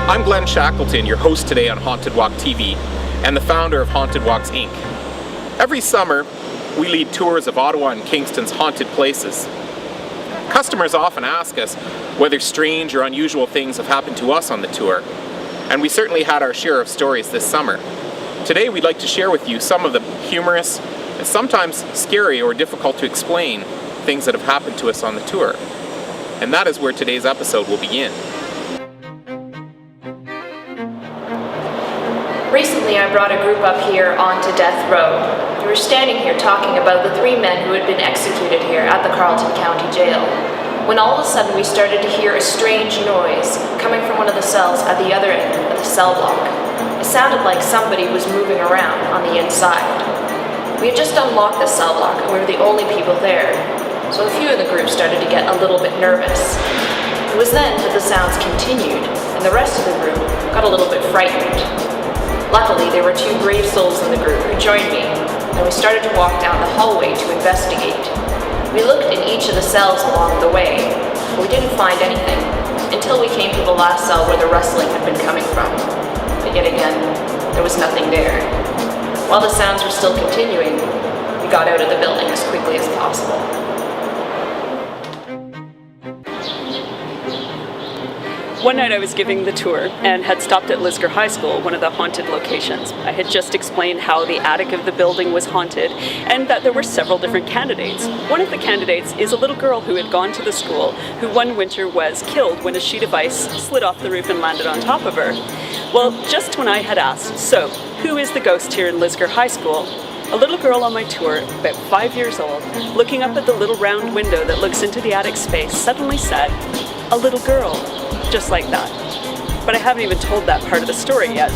I'm Glenn Shackleton, your host today on Haunted Walk TV, and the founder of Haunted Walks Inc. Every summer, we lead tours of Ottawa and Kingston's haunted places. Customers often ask us whether strange or unusual things have happened to us on the tour, and we certainly had our share of stories this summer. Today we'd like to share with you some of the humorous and sometimes scary or difficult to explain things that have happened to us on the tour. And that is where today's episode will begin. Recently, I brought a group up here onto Death Row. We were standing here talking about the 3 men who had been executed here at the Carleton County Jail, when all of a sudden we started to hear a strange noise coming from one of the cells at the other end of the cell block. It sounded like somebody was moving around on the inside. We had just unlocked the cell block and we were the only people there, so a few of the group started to get a little bit nervous. It was then that the sounds continued and the rest of the group got a little bit frightened. Luckily, there were 2 brave souls in the group who joined me, and we started to walk down the hallway to investigate. We looked in each of the cells along the way, but we didn't find anything, until we came to the last cell where the rustling had been coming from. But yet again, there was nothing there. While the sounds were still continuing, we got out of the building as quickly as possible. One night I was giving the tour and had stopped at Lisgar High School, one of the haunted locations. I had just explained how the attic of the building was haunted and that there were several different candidates. One of the candidates is a little girl who had gone to the school who one winter was killed when a sheet of ice slid off the roof and landed on top of her. Well, just when I had asked, so who is the ghost here in Lisgar High School? A little girl on my tour, about 5 years old, looking up at the little round window that looks into the attic space, suddenly said, "A little girl." Just like that. But I haven't even told that part of the story yet.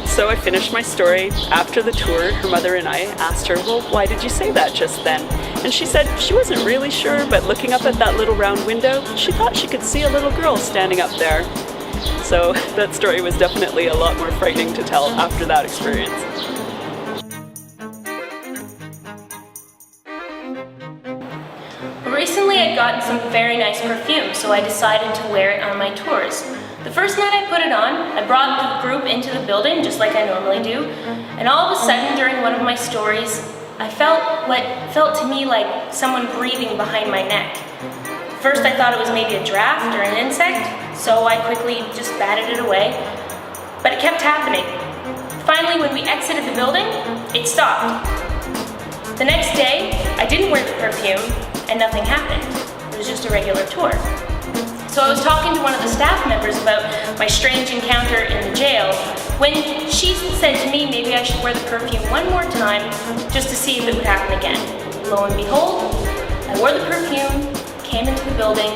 So I finished my story. After the tour, her mother and I asked her, well, why did you say that just then? And she said she wasn't really sure, but looking up at that little round window, she thought she could see a little girl standing up there. So that story was definitely a lot more frightening to tell after that experience. Recently I'd gotten some very nice perfume, so I decided to wear it on my tours. The first night I put it on, I brought the group into the building just like I normally do, and all of a sudden during one of my stories, I felt what felt to me like someone breathing behind my neck. First I thought it was maybe a draft or an insect, so I quickly just batted it away, but it kept happening. Finally, when we exited the building, it stopped. The next day, I didn't wear the perfume, and nothing happened. It was just a regular tour. So I was talking to one of the staff members about my strange encounter in the jail when she said to me maybe I should wear the perfume one more time just to see if it would happen again. Lo and behold, I wore the perfume, came into the building,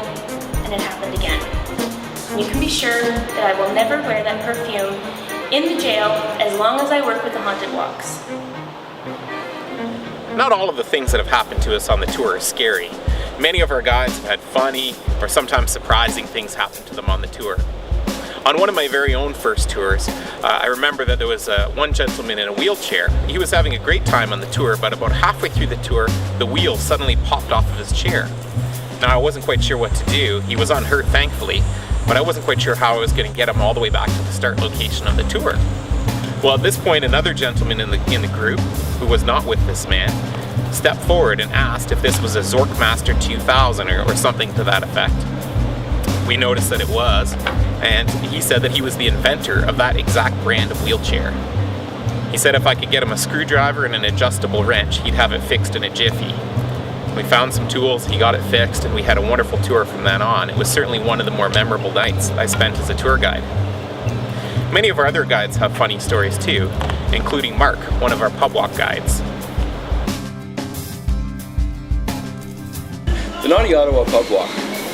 and it happened again. And you can be sure that I will never wear that perfume in the jail as long as I work with the Haunted Walks. Not all of the things that have happened to us on the tour are scary. Many of our guides have had funny or sometimes surprising things happen to them on the tour. On one of my very own first tours, I remember that there was one gentleman in a wheelchair. He was having a great time on the tour, but about halfway through the tour, the wheel suddenly popped off of his chair. Now, I wasn't quite sure what to do. He was unhurt, thankfully, but I wasn't quite sure how I was going to get him all the way back to the start location of the tour. Well, at this point, another gentleman in the group, who was not with this man, stepped forward and asked if this was a Zorkmaster 2000 or something to that effect. We noticed that it was, and he said that he was the inventor of that exact brand of wheelchair. He said if I could get him a screwdriver and an adjustable wrench, he'd have it fixed in a jiffy. We found some tools, he got it fixed, and we had a wonderful tour from then on. It was certainly one of the more memorable nights I spent as a tour guide. Many of our other guides have funny stories too, including Mark, one of our pub walk guides. The Naughty Ottawa Pub Walk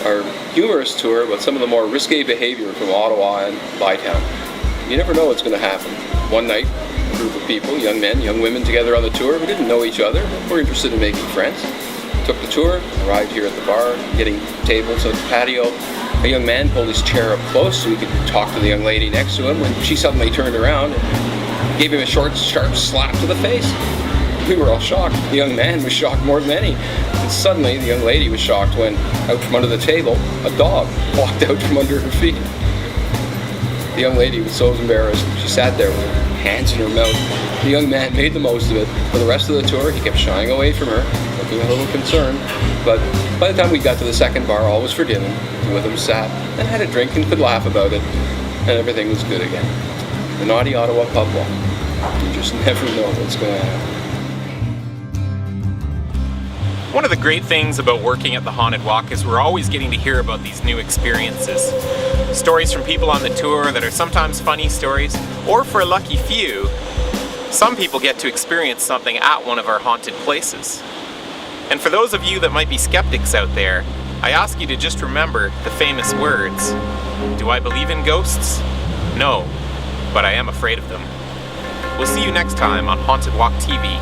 are a humorous tour about some of the more risque behavior from Ottawa and Bytown. You never know what's going to happen. One night, a group of people, young men, young women together on the tour who didn't know each other, but were interested in making friends. Took the tour, arrived here at the bar, getting tables at the patio. A young man pulled his chair up close so he could talk to the young lady next to him when she suddenly turned around and gave him a short, sharp slap to the face. We were all shocked. The young man was shocked more than any. And suddenly, the young lady was shocked when, out from under the table, a dog walked out from under her feet. The young lady was so embarrassed. She sat there with her hands in her mouth. The young man made the most of it. For the rest of the tour, he kept shying away from her, looking a little concerned. But by the time we got to the second bar, all was forgiven. The two of them sat and had a drink and could laugh about it, and everything was good again. The naughty Ottawa pub walk. You just never know what's going to happen. One of the great things about working at the Haunted Walk is we're always getting to hear about these new experiences. Stories from people on the tour that are sometimes funny stories, or for a lucky few, some people get to experience something at one of our haunted places. And for those of you that might be skeptics out there, I ask you to just remember the famous words, "Do I believe in ghosts? No, but I am afraid of them." We'll see you next time on Haunted Walk TV.